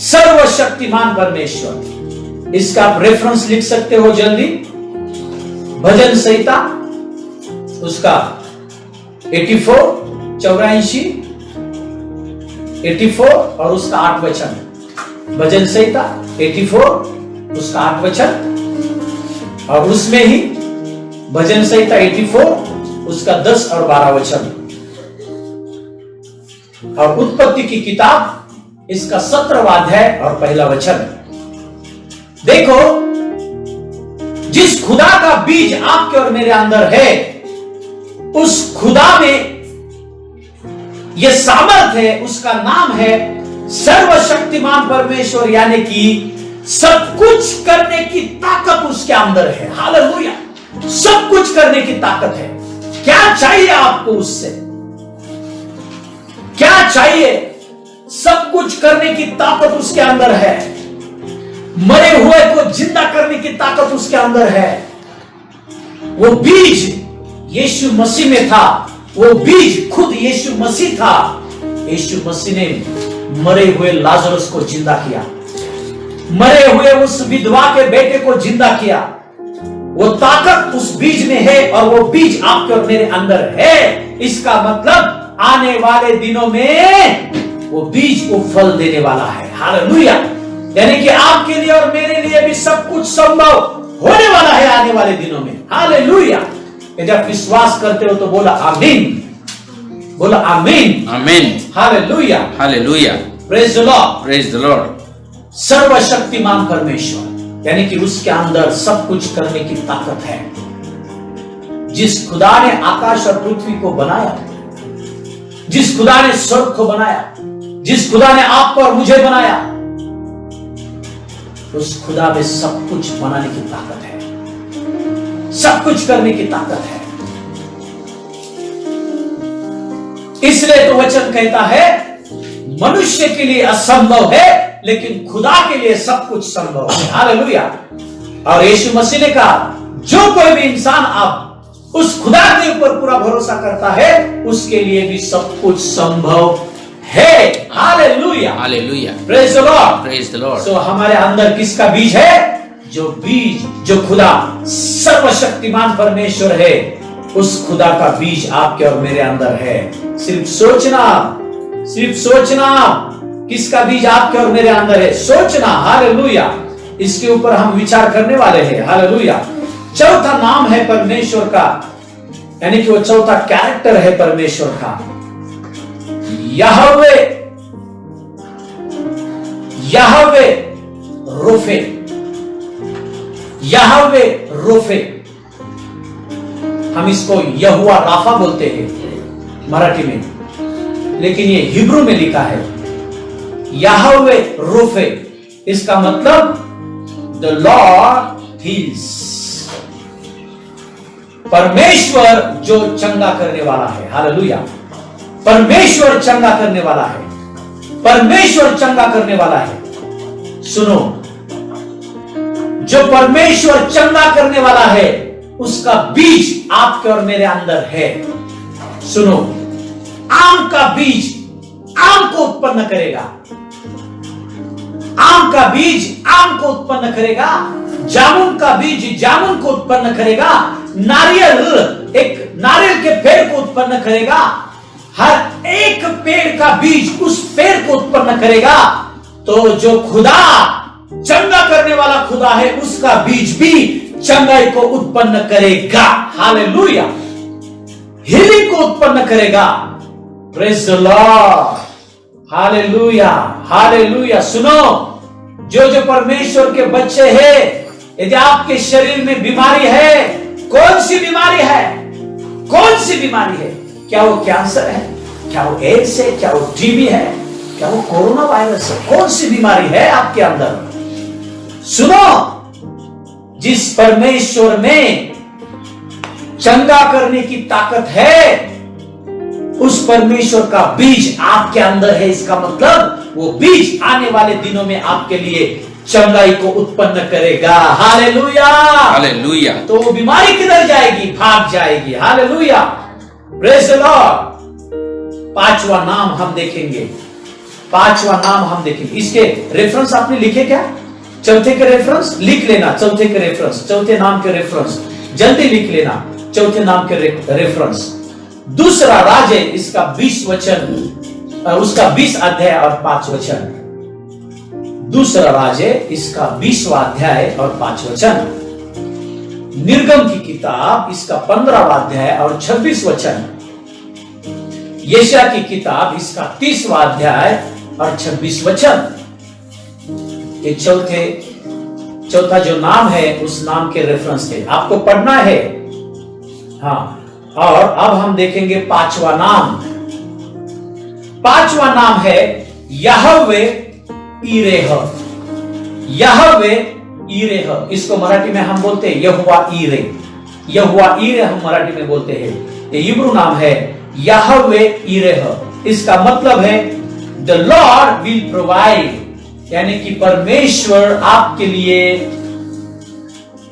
सर्वशक्तिमान परमेश्वर। इसका आप रेफरेंस लिख सकते हो जल्दी। भजन संहिता उसका 84 और उसका 8 वचन। भजन संहिता 84 उसका 8 वचन, और उसमें ही भजन संहिता 84 उसका 10 और 12 वचन, और उत्पत्ति की किताब इसका 17वां अध्याय और पहला वचन। देखो, जिस खुदा का बीज आपके और मेरे अंदर है, उस खुदा में यह सामर्थ है, उसका नाम है सर्वशक्तिमान परमेश्वर, यानी कि सब कुछ करने की ताकत उसके अंदर है। हालेलुया, सब कुछ करने की ताकत है। क्या चाहिए आपको उससे? क्या चाहिए? सब कुछ करने की ताकत उसके अंदर है। मरे हुए को जिंदा करने की ताकत उसके अंदर है। वो बीज यीशु मसीह में था, वो बीज खुद यीशु मसीह था। यीशु मसीह ने मरे हुए लाजरस को जिंदा किया, मरे हुए उस विधवा के बेटे को जिंदा किया। वो ताकत उस बीज में है, और वो बीज आपके और मेरे अंदर है। इसका मतलब आने वाले दिनों में वो बीज को फल देने वाला है। हालेलुया, यानी कि आपके लिए और मेरे लिए भी सब कुछ संभव होने वाला है आने वाले दिनों में। हालेलुया, यदि आप विश्वास करते हो तो बोला आमीन, बोला आमीन, आमीन, hallelujah, hallelujah, praise the Lord, praise the Lord. सर्वशक्तिमान परमेश्वर, यानी कि उसके अंदर सब कुछ करने की ताकत है। जिस खुदा ने आकाश और पृथ्वी को बनाया, जिस खुदा ने स्वर्ग को बनाया, जिस खुदा ने आपको और मुझे बनाया, उस खुदा में सब कुछ बनाने की ताकत है, सब कुछ करने की ताकत है। इसलिए तो वचन कहता है मनुष्य के लिए असंभव है, लेकिन खुदा के लिए सब कुछ संभव है। हालेलुया। और यीशु मसीह ने कहा, जो कोई भी इंसान आप उस खुदा के ऊपर पूरा भरोसा करता है, उसके लिए भी सब कुछ संभव है। Hallelujah, hallelujah, praise the Lord, praise the Lord. So हमारे अंदर किसका बीज है? जो बीज, जो खुदा सर्वशक्तिमान परमेश्वर है, उस खुदा का बीज आपके और मेरे अंदर है। सिर्फ सोचना, सिर्फ सोचना किसका बीज आपके और मेरे अंदर है, सोचना। हालेलुया, इसके ऊपर हम विचार करने वाले हैं। हालेलुया। चौथा नाम है परमेश्वर का, यानी कि वो चौथा कैरेक्टर है परमेश्वर का, यहोवे, यहोवे रोफे, यहोवे रोफे। हम इसको यहोवा राफा बोलते हैं मराठी में, लेकिन ये हिब्रू में लिखा है यहोवे रोफे। इसका मतलब द लॉर्ड हील्स, परमेश्वर जो चंगा करने वाला है। हालेलुया, परमेश्वर चंगा करने वाला है, परमेश्वर चंगा करने वाला है। सुनो, जो परमेश्वर चंगा करने वाला है, उसका बीज आपके और मेरे अंदर है। सुनो, आम का बीज आम को उत्पन्न करेगा, आम का बीज आम को उत्पन्न करेगा, जामुन का बीज जामुन को उत्पन्न करेगा, नारियल एक नारियल के पेड़ को उत्पन्न करेगा। हर एक पेड़ का बीज उस पेड़ को उत्पन्न करेगा। तो जो खुदा चंगा करने वाला खुदा है, उसका बीज भी चंगाई को उत्पन्न करेगा। हालेलुया, हीलिंग को उत्पन्न करेगा। Praise the Lord, hallelujah, hallelujah. सुनो, जो जो परमेश्वर के बच्चे हैं, यदि आपके शरीर में बीमारी है, कौन सी बीमारी है? कौन सी बीमारी है? क्या वो कैंसर है? क्या वो एड्स है? क्या वो टीबी है? क्या वो कोरोना वायरस है? कौन सी बीमारी है आपके अंदर? सुनो, जिस परमेश्वर में चंगा करने की ताकत है, उस परमेश्वर का बीज आपके अंदर है। इसका मतलब वो बीज आने वाले दिनों में आपके लिए चंगाई को उत्पन्न करेगा। Hallelujah, hallelujah. तो वो बीमारी किधर जाएगी? भाग जाएगी। Hallelujah, praise the Lord. पांचवा नाम हम देखेंगे, पांचवा नाम हम देखेंगे। इसके रेफरेंस आपने लिखे क्या? चौथे के रेफरेंस लिख लेना, चौथे के रेफरेंस, चौथे नाम के रेफरेंस जल्दी लिख लेना, चौथे नाम के रेफरेंस। दूसरा राजे, इसका 20 वचन, उसका 20 अध्याय और 5 वचन। दूसरा राज्य इसका 20वां अध्याय और 5 वचन। निर्गम की किताब इसका 15वां अध्याय और 26 वचन। यशायाह की किताब इसका 30वां अध्याय और 26 वचन। ये चौथा जो नाम है उस नाम के रेफरेंस थे, आपको पढ़ना है। हाँ, और अब हम देखेंगे 5वां नाम। 5वां नाम है यहोवे यिरेह। यहोवे यिरेह, इसको मराठी में हम बोलते हैं यहोवा यिरे। यहोवा यिरे हम मराठी में बोलते हैं। ये इब्रू नाम है यहोवे यिरेह। इसका मतलब है द लॉर्ड विल प्रोवाइड, यानी कि परमेश्वर आपके लिए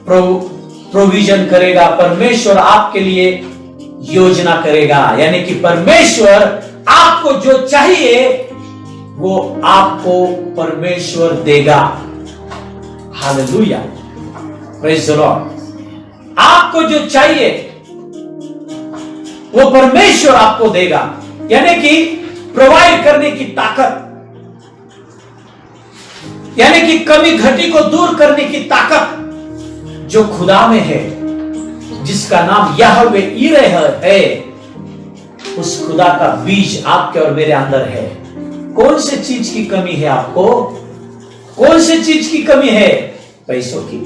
प्रोविजन करेगा, परमेश्वर आपके लिए योजना करेगा, यानी कि परमेश्वर आपको जो चाहिए वो आपको परमेश्वर देगा। Hallelujah, praise the Lord. आपको जो चाहिए वो परमेश्वर आपको देगा, यानी कि प्रोवाइड करने की ताकत, यानी कि कमी घटी को दूर करने की ताकत जो खुदा में है, जिसका नाम यहोवे यिरेह है, उस खुदा का बीज आपके और मेरे अंदर है। कौन से चीज की कमी है आपको? कौन से चीज की कमी है? पैसों की।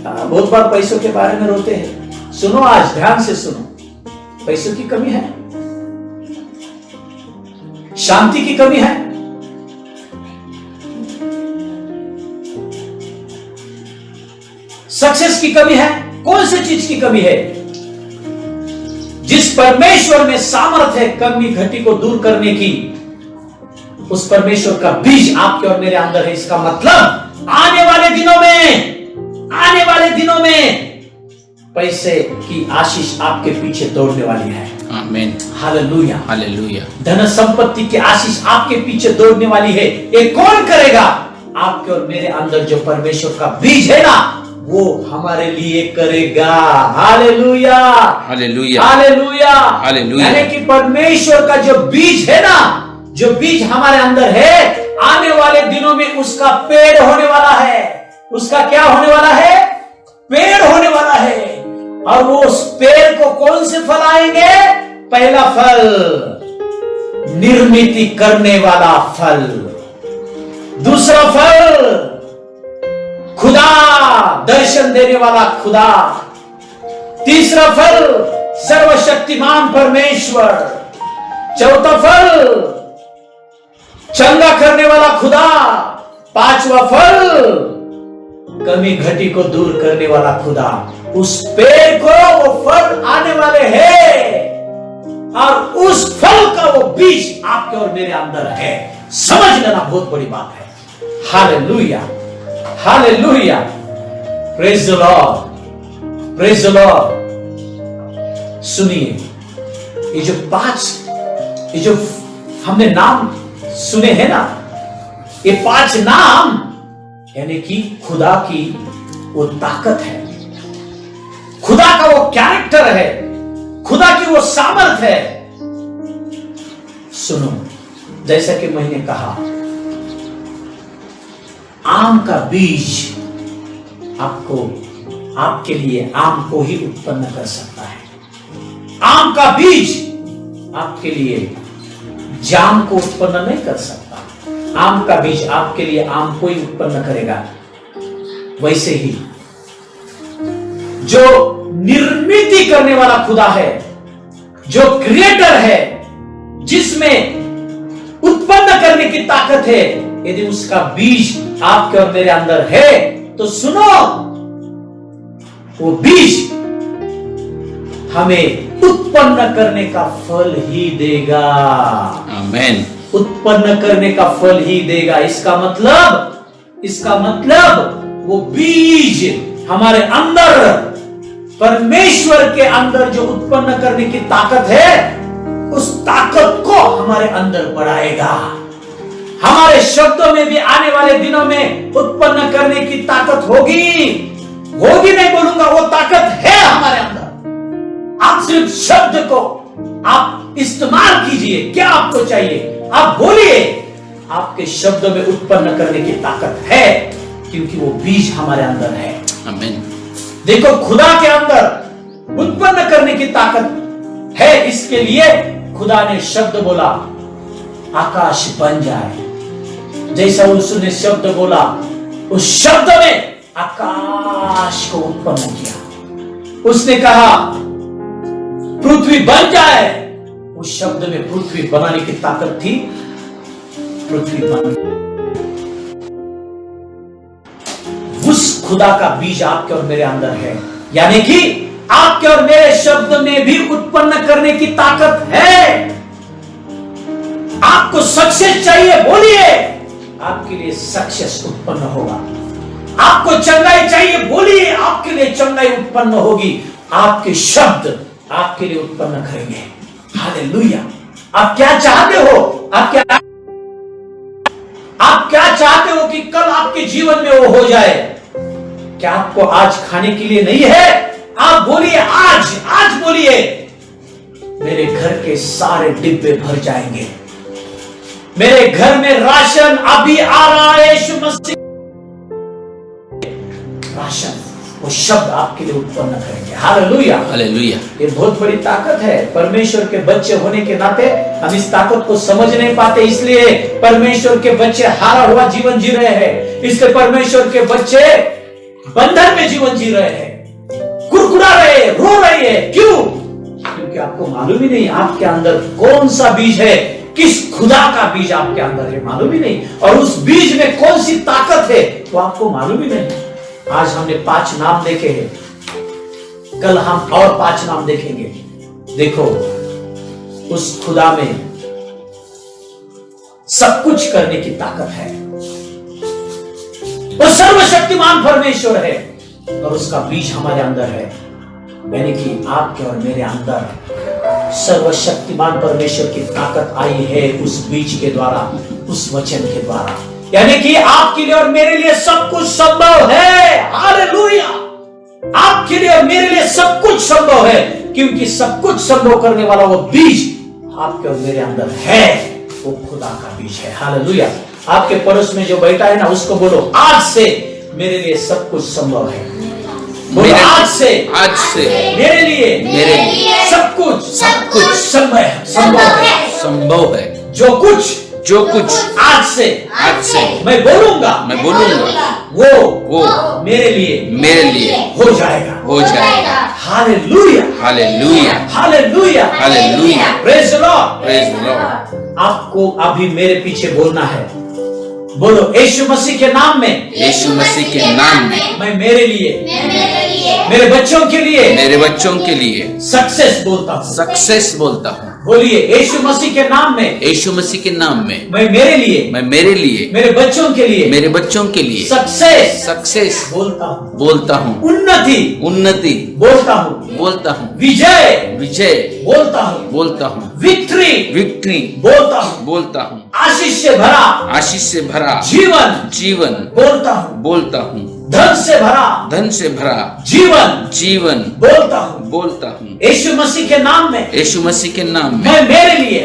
बहुत बार पैसों के बारे में रोते हैं। सुनो, आज ध्यान से सुनो, पैसों की कमी है, शांति की कमी है, सक्सेस की कमी है। कौन सी चीज की कमी है? जिस परमेश्वर में सामर्थ है कमी घटी को दूर करने की, उस परमेश्वर का बीज आपके और मेरे अंदर है। इसका मतलब आने वाले दिनों में पैसे की आशीष आपके पीछे दौड़ने वाली है। आमीन, हालेलुया, हालेलुया। धन संपत्ति की आशीष आपके पीछे दौड़ने वाली है। ये कौन करेगा? आपके और मेरे अंदर जो परमेश्वर का बीज है ना, वो हमारे लिए करेगा। Hallelujah, hallelujah, hallelujah, hallelujah. यानी कि परमेश्वर का जो बीज है ना, जो बीज हमारे अंदर है, आने वाले दिनों में उसका पेड़ होने वाला है। उसका क्या होने वाला है? पेड़ होने वाला है। और वो उस पेड़ को कौन से फल आएंगे? पहला फल निर्मिति करने वाला फल, दूसरा फल खुदा, दर्शन देने वाला खुदा, तीसरा फल सर्वशक्तिमान परमेश्वर, चौथा फल चंगा करने वाला खुदा, पांचवा फल कमी घटी को दूर करने वाला खुदा। उस पेड़ को वो फल आने वाले हैं और उस फल का वो बीज आपके और मेरे अंदर है। समझ लेना, बहुत बड़ी बात है। Hallelujah, hallelujah, praise the Lord, praise the Lord. सुनिए, ये जो हमने नाम सुने हैं ना, ये 5 नाम यानी कि खुदा की वो ताकत है, खुदा का वो कैरेक्टर है, खुदा की वो सामर्थ है। सुनो, जैसा कि मैंने कहा, आम का बीज आपके लिए आम को ही उत्पन्न कर सकता है। आम का बीज आपके लिए जाम को उत्पन्न नहीं कर सकता। आम का बीज आपके लिए आम को ही उत्पन्न करेगा। वैसे ही जो निर्मिति करने वाला खुदा है, जो क्रिएटर है, जिसमें उत्पन्न करने की ताकत है, यदि उसका बीज आपके और मेरे अंदर है तो सुनो, वो बीज हमें उत्पन्न करने का फल ही देगा। आमीन, उत्पन्न करने का फल ही देगा। इसका मतलब वो बीज हमारे अंदर, परमेश्वर के अंदर जो उत्पन्न करने की ताकत है, उस ताकत को हमारे अंदर बढ़ाएगा। हमारे शब्दों में भी आने वाले दिनों में उत्पन्न करने की ताकत होगी नहीं बोलूंगा, वो ताकत है हमारे अंदर। आप सिर्फ शब्द को आप इस्तेमाल कीजिए। क्या आपको चाहिए? आप बोलिए, आपके शब्दों में उत्पन्न करने की ताकत है, क्योंकि वो बीज हमारे अंदर है। आमीन। देखो, खुदा के अंदर उत्पन्न करने की ताकत है, इसके लिए खुदा ने शब्द बोला, आकाश बन जाए। जैसा उसने शब्द बोला, उस शब्द में आकाश को उत्पन्न किया। उसने कहा पृथ्वी बन जाए, उस शब्द में पृथ्वी बनाने की ताकत थी। पृथ्वी बन, उस खुदा का बीज आपके और मेरे अंदर है, यानी कि आपके और मेरे शब्द में भी उत्पन्न करने की ताकत है। आपको सक्सेस चाहिए, बोलिए, आपके लिए सक्सेस उत्पन्न होगा। आपको चंगाई चाहिए, बोलिए, आपके लिए चंगाई उत्पन्न होगी। आपके शब्द आपके लिए उत्पन्न करेंगे। हालेलुया। आप क्या चाहते हो? आप क्या चाहते हो कि कल आपके जीवन में वो हो जाए? क्या आपको आज खाने के लिए नहीं है? आप बोलिए, आज बोलिए, मेरे घर के सारे डिब्बे भर जाएंगे। मेरे घर में राशन अभी आ रहा है, यीशु मसीह राशन, वो शब्द आपके लिए उत्पन्न करेंगे। Hallelujah, hallelujah. ये बहुत बड़ी ताकत है। परमेश्वर के बच्चे होने के नाते हम इस ताकत को समझ नहीं पाते, इसलिए परमेश्वर के बच्चे हारा हुआ जीवन जी रहे हैं। इसलिए परमेश्वर के बच्चे बंधन में जीवन जी रहे हैं, कुरकुरा रहे, रो रहे हैं। क्यों? क्योंकि आपको मालूम ही नहीं आपके अंदर कौन सा बीज है, किस खुदा का बीज आपके अंदर है, मालूम ही नहीं। और उस बीज में कौन सी ताकत है, वो आपको मालूम ही नहीं। आज हमने 5 नाम देखे हैं, कल हम और 5 नाम देखेंगे। देखो, उस खुदा में सब कुछ करने की ताकत है। वो सर्वशक्तिमान परमेश्वर है और उसका बीज हमारे अंदर है, यानी कि आपके और मेरे अंदर सर्वशक्तिमान परमेश्वर की ताकत आई है उस बीज के द्वारा, उस वचन के द्वारा। यानी कि आपके लिए और मेरे लिए सब कुछ संभव है। हालेलुया। आपके लिए और मेरे लिए सब कुछ संभव है, क्योंकि सब कुछ संभव करने वाला वो बीज आपके और मेरे अंदर है, वो खुदा का बीज है। हालेलुया। आपके पड़ोस में जो बैठा है ना, उसको बोलो, आज से मेरे लिए सब कुछ संभव है। बोलो, आज से मेरे लिए सब कुछ संभव है। जो कुछ आज से मैं बोलूंगा वो मेरे लिए हो जाएगा। Hallelujah, hallelujah, hallelujah, hallelujah. Praise the Lord. Praise the Lord. आपको अभी मेरे पीछे बोलना है। बोलो, यीशु मसीह के नाम में, यीशु मसीह के नाम में मैं मेरे लिए, मेरे बच्चों के लिए सक्सेस बोलता हूँ। बोलिए, यीशु मसीह के नाम में, यीशु मसीह के नाम में मैं मेरे लिए, मेरे बच्चों के लिए सक्सेस बोलता हूँ। उन्नति बोलता हूँ। विजय बोलता हूँ। विक्ट्री बोलता हूँ। आशीष से भरा जीवन बोलता हूँ। धन से भरा जीवन बोलता हूँ। यीशु मसीह के नाम में मैं मेरे लिए,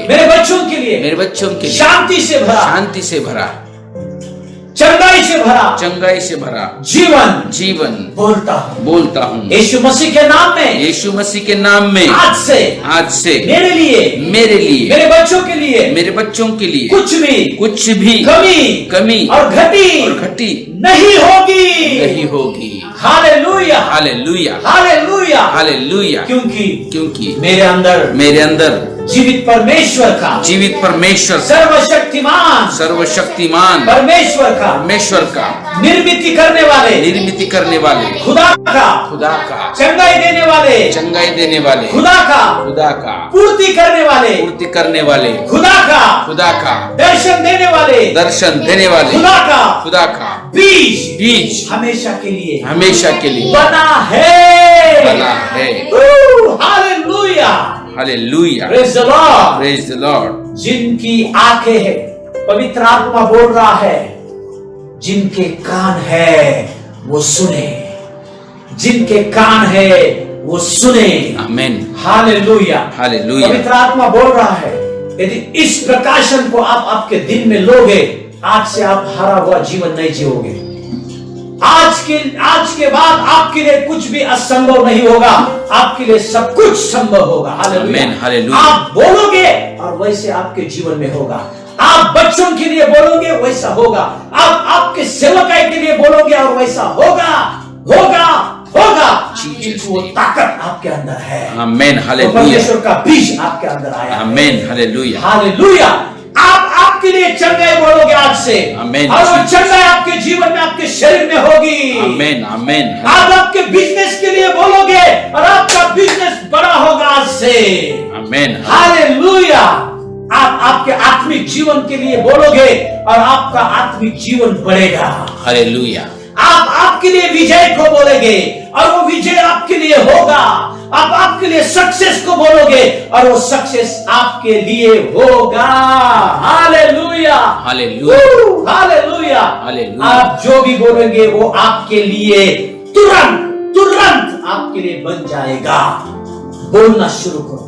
मेरे बच्चों के लिए शांति से भरा चंगाई से भरा जीवन बोलता हूँ। यीशु मसीह के नाम में आज से मेरे लिए, मेरे बच्चों के लिए कुछ भी कमी और घटी नहीं होगी। Hallelujah, hallelujah, hallelujah, hallelujah. क्योंकि मेरे अंदर जीवित परमेश्वर सर्वशक्तिमान परमेश्वर का निर्मित करने वाले खुदा का चंगाई देने वाले खुदा का पूर्ति करने वाले खुदा का दर्शन देने वाले खुदा का बीज हमेशा के लिए बना है। Hallelujah, hallelujah. Praise the Lord, praise the Lord. जिनकी आंखें है, पवित्र आत्मा बोल रहा है, जिनके कान है वो सुने, जिनके कान है वो सुने। आमीन। Hallelujah, hallelujah. पवित्र आत्मा बोल रहा है, यदि इस प्रकाशन को आप आपके दिन में लोगे, आज से आप हारा हुआ जीवन नहीं जियोगे। आज के बाद आपके लिए कुछ भी असंभव नहीं होगा, आपके लिए सब कुछ संभव होगा। हालेलुया। आप बोलोगे और वैसे आपके जीवन में होगा। आप बच्चों के लिए बोलोगे वैसा होगा। आप आपके सेवकाई के लिए बोलोगे और वैसा होगा, होगा, होगा। क्योंकि वो ताकत आपके अंदर है। आमेन, हालेलुया। परमेश्वर का बीज आपके अंदर आया। आमेन, हालेलुया। हालेलुया। आप आपके लिए चंगाई बोलोगे आज से, आमेन। और वो चंगाई आपके जीवन में, आपके शरीर में होगी। आमेन, आमेन। आप आपके बिजनेस के लिए बोलोगे और आपका बिजनेस बड़ा होगा आज से। आमेन, हालेलुया। आप आपके आत्मिक जीवन के लिए बोलोगे और आपका आत्मिक जीवन बढ़ेगा। हालेलुया। आप आपके लिए विजय को बोलेंगे और वो विजय आपके लिए होगा। आप आपके लिए सक्सेस को बोलोगे और वो सक्सेस आपके लिए होगा। Hallelujah, hallelujah, hallelujah. हालेलुया। आप जो भी बोलेंगे वो आपके लिए तुरंत तुरंत आपके लिए बन जाएगा। बोलना शुरू करो,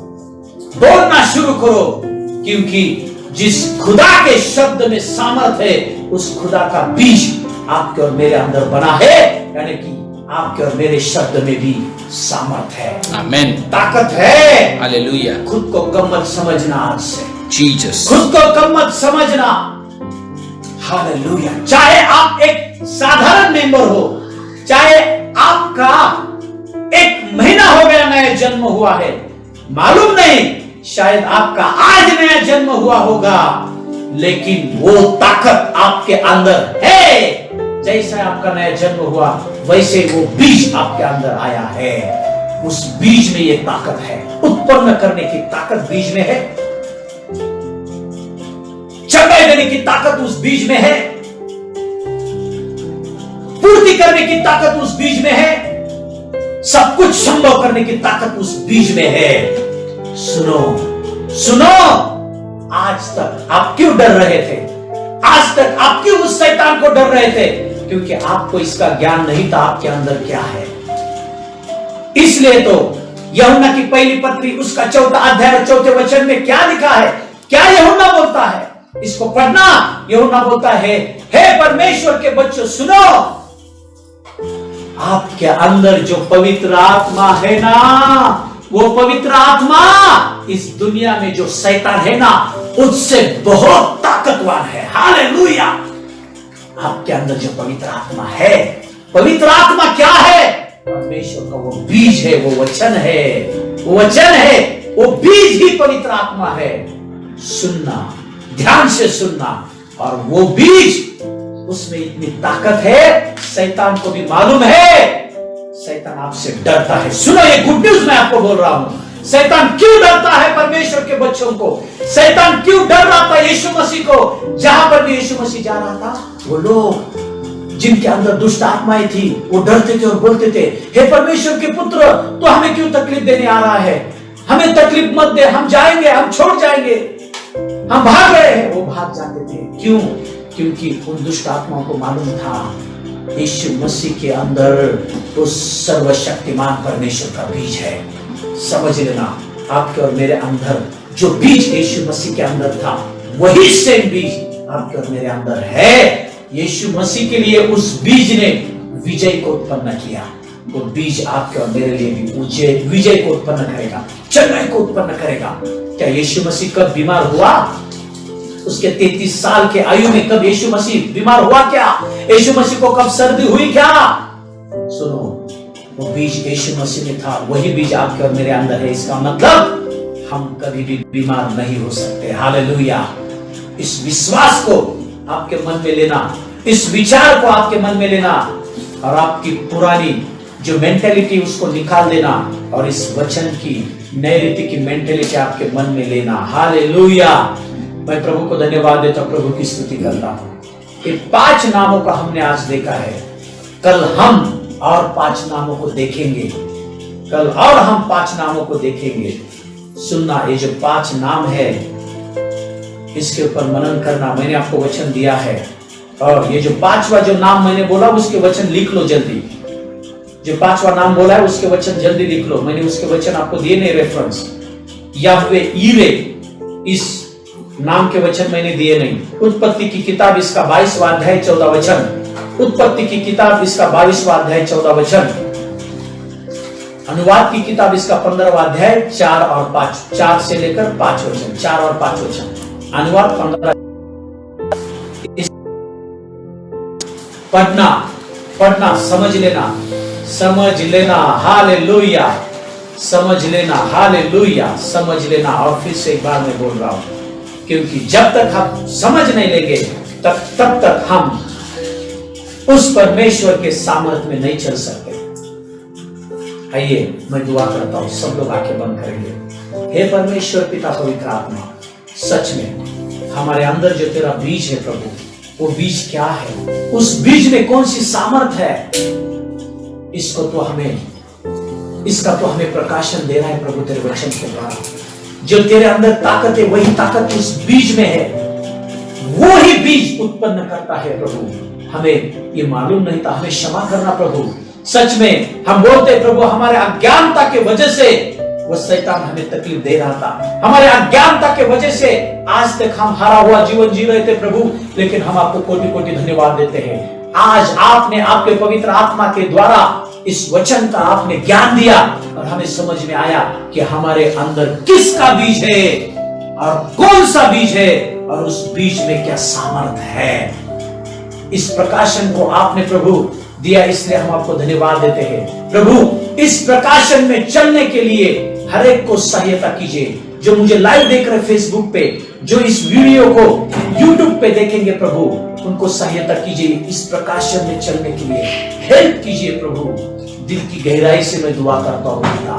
बोलना शुरू करो, क्योंकि जिस खुदा के शब्द में सामर्थ है, उस खुदा का बीज आपके और मेरे अंदर बना है, यानी कि आपके और मेरे शब्द में भी सामर्थ है। आमेन, ताकत है। हालेलुया। खुद को कम मत समझना आज से, जीसस। खुद को कम मत समझना। हालेलुया। चाहे आप एक साधारण मेंबर हो, चाहे आपका 1 महीना हो गया नया जन्म हुआ है, मालूम नहीं, शायद आपका आज नया जन्म हुआ होगा, लेकिन वो ताकत आपके अंदर है। जैसा आपका नया जन्म हुआ वैसे वो बीज आपके अंदर आया है। उस बीज में ये ताकत है, उत्पन्न करने की ताकत बीज में है, चंगाई देने की ताकत उस बीज में है, पूर्ति करने की ताकत उस बीज में है, सब कुछ संभव करने की ताकत उस बीज में है। सुनो, सुनो, आज तक आप क्यों डर रहे थे? आज तक आप क्यों उस शैतान को डर रहे थे? क्योंकि आपको इसका ज्ञान नहीं था आपके अंदर क्या है। इसलिए तो यूहन्ना की पहली पत्री उसका 4 अध्याय और 4 वचन में क्या लिखा है? क्या यूहन्ना बोलता है? इसको पढ़ना। यूहन्ना बोलता है, हे परमेश्वर के बच्चों सुनो, आपके अंदर जो पवित्र आत्मा है ना, वो पवित्र आत्मा इस दुनिया में जो शैतान है ना, उससे बहुत ताकतवर है। हालेलुया। आपके अंदर जो पवित्र आत्मा है, पवित्र आत्मा क्या है? परमेश्वर का वो बीज है, वो वचन है, वो वचन है, वो बीज ही पवित्र आत्मा है। सुनना, ध्यान से सुनना, और वो बीज, उसमें इतनी ताकत है, शैतान को भी मालूम है। शैतान आपसे डरता है। सुनो, ये गुड न्यूज मैं आपको बोल रहा हूं। शैतान क्यों डरता है परमेश्वर के बच्चों को? शैतान क्यों डर रहा था यीशु मसीह को? जहां पर भी यीशु मसीह जा रहा था, वो लोग जिनके अंदर दुष्ट आत्माएं थी, वो डरते थे और बोलते थे, हे परमेश्वर के पुत्र, तो हमें क्यों तकलीफ देने आ रहा है? हमें तकलीफ मत दे, हम जाएंगे, हम छोड़ जाएंगे, हम भाग रहे हैं। वो भाग जाते थे। क्यों? क्योंकि उन दुष्ट आत्माओं को मालूम था यीशु मसीह के अंदर उस सर्वशक्तिमान परमेश्वर का बीज है। समझ लेना, आपके और मेरे अंदर जो बीज यीशु मसीह के अंदर था, वही सेम बीज आपके और मेरे अंदर है। यीशु मसीह के लिए उस बीज ने विजय को उत्पन्न किया। वो बीज आपके और मेरे लिए भी विजय को उत्पन्न करेगा, चंगाई को उत्पन्न करेगा। क्या यीशु मसीह कब बीमार हुआ? उसके 33 साल के आयु में कब यीशु मसीह बीमार हुआ? क्या यीशु मसीह को कब सर्दी हुई? क्या? सुनो, वो बीज यीशु मसीह में था, वही बीज आपके और मेरे अंदर है। इसका मतलब हम कभी भी बीमार नहीं हो सकते। हालेलुया। इस विश्वास को आपके मन में लेना, इस विचार को आपके मन में लेना, और आपकी पुरानी जो मेंटेलिटी उसको निकाल देना, और इस वचन की नई रीति की मेंटेलिटी आपके मन में लेना। हालेलुया। मैं प्रभु को धन्यवाद देता हूं, प्रभु की स्तुति करता हूं। ये 5 नामों का हमने आज देखा है। कल हम और 5 नामों को देखेंगे। कल और हम 5 नामों को देखेंगे। सुनना, ये जो 5 नाम है, इसके ऊपर मनन करना। मैंने आपको वचन दिया है, और ये जो 5वां जो नाम मैंने बोला, उसके वचन लिख लो जल्दी। जो 5वां नाम बोला है उसके वचन जल्दी लिख लो। मैंने उसके वचन आपको दिए नहीं रेफरेंस। याहवे ईरे, इस नाम के वचन मैंने दिए नहीं। उत्पत्ति की किताब इसका 22वां अध्याय 14 वचन। उत्पत्ति की किताब इसका 22वां अध्याय 14 वचन। अनुवाद की किताब इसका 15वां अध्याय 4 और 5, 4 से लेकर 5 वचन, 4 और 5 वचन। अनुवाद 15। पढ़ना, समझ लेना, हालेलुया, समझ लेना, हालेलुया, समझ लेना। और फिर से एक बार मैं बोल रहा हूं, क्योंकि जब तक हम समझ नहीं लेंगे तब तक हम उस परमेश्वर के सामर्थ्य में नहीं चल सकते। आइए मैं दुआ करता हूं, सब लोग आंखें बंद करेंगे। हे परमेश्वर पिता पवित्र आत्मा, सच में हमारे अंदर जो तेरा बीज है प्रभु, वो बीज क्या है? उस बीज में कौन सी सामर्थ है? इसका तो हमें प्रकाशन देना है प्रभु तेरे वचन के द्वारा। जो तेरे अंदर ताकत है, वही ताकत उस बीज में है, वो ही बीज उत्पन्न करता है प्रभु। हमें ये मालूम नहीं था, हमें क्षमा करना प्रभु। सच में हम बोलते प्रभु, हमारे अज्ञानता के वजह से वो शैतान हमें तकलीफ दे रहा था। हमारे अज्ञानता के वजह से आज तक हम हारा हुआ जीवन जी रहे थे प्रभु, लेकिन हम आपको कोटि कोटि धन्यवाद देते हैं। आज आपने आपके पवित्र आत्मा के द्वारा इस वचन का आपने ज्ञान दिया और हमें समझ में आया कि हमारे अंदर किसका बीज है और कौन सा बीज है और उस बीज में क्या सामर्थ है। इस प्रकाशन को आपने प्रभु दिया, इसलिए हम आपको धन्यवाद देते हैं प्रभु। इस प्रकाशन में चलने के लिए हर एक को सहायता कीजिए। जो मुझे लाइव देख रहे फेसबुक पे, जो इस वीडियो को यूट्यूब पे देखेंगे प्रभु, उनको सहायता कीजिए। इस प्रकाशन में चलने के लिए हेल्प कीजिए प्रभु। दिल की गहराई से मैं दुआ करता हूँ पिता,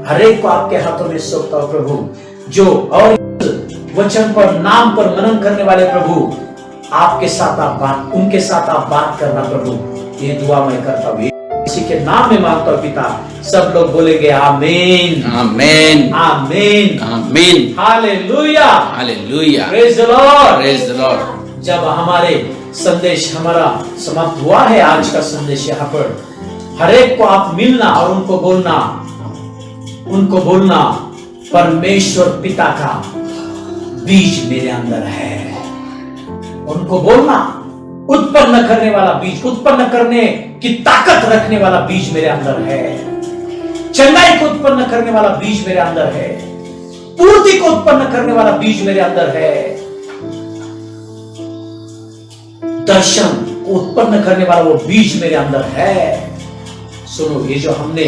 हर एक को आपके हाथों में सौंपता हूँ प्रभु। जो और वचन पर, नाम पर मनन करने वाले प्रभु, आपके साथ उनके साथ आप बात करना प्रभु। ये दुआ मैं करता हूँ इसी के नाम में मांगता हूँ पिता। सब लोग बोलेंगे आमीन, आमीन, आमीन, आमीन, hallelujah, hallelujah, praise the Lord, praise the Lord. जब हमारे संदेश हमारा समाप्त हुआ है, आज का संदेश यहाँ पर, हर एक को आप मिलना और उनको बोलना परमेश्वर पिता का बीज मेरे अंदर है। उनको बोलना उत्पन्न करने वाला बीज, उत्पन्न करने की ताकत रखने वाला बीज मेरे अंदर है। चंगाई को उत्पन्न करने वाला बीज मेरे अंदर है। पूर्ति को उत्पन्न करने वाला बीज मेरे अंदर है। दर्शन को उत्पन्न करने वाला वो बीज मेरे अंदर है। सुनो, ये जो हमने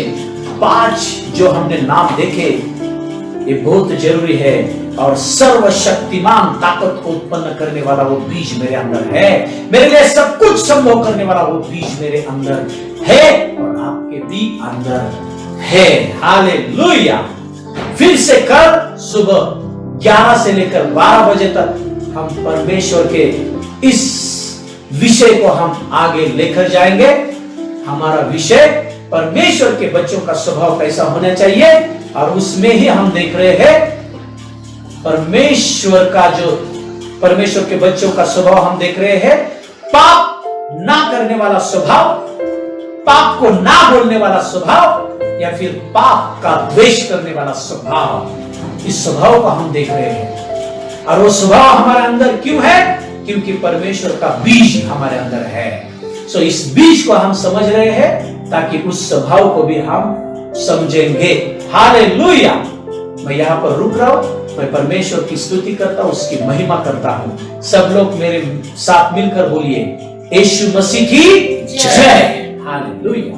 5 जो हमने नाम देखे, ये बहुत जरूरी है। और सर्वशक्तिमान ताकत को उत्पन्न करने वाला वो बीज मेरे अंदर है। मेरे लिए सब कुछ संभव करने वाला वो बीज मेरे अंदर है और आपके भी अंदर है। हालेलुया। फिर से कल सुबह 11 से लेकर 12 बजे तक हम परमेश्वर के इस विषय को हम आगे लेकर जाएंगे। हमारा विषय परमेश्वर के बच्चों का स्वभाव कैसा होना चाहिए, और उसमें ही हम देख रहे हैं परमेश्वर के बच्चों का स्वभाव हम देख रहे हैं। पाप ना करने वाला स्वभाव, पाप को ना बोलने वाला स्वभाव, या फिर पाप का द्वेष करने वाला स्वभाव। इस स्वभाव को हम देख रहे हैं। और वो स्वभाव हमारे अंदर क्यों है? क्योंकि परमेश्वर का बीज हमारे अंदर है। सो इस बीज को हम समझ रहे हैं ताकि उस स्वभाव को भी हम समझेंगे। हालेलुया। मैं यहाँ पर रुक रहा हूं। मैं परमेश्वर की स्तुति करता हूं, उसकी महिमा करता हूं। सब लोग मेरे साथ मिलकर बोलिए, यीशु मसीह की जय। हालेलुया।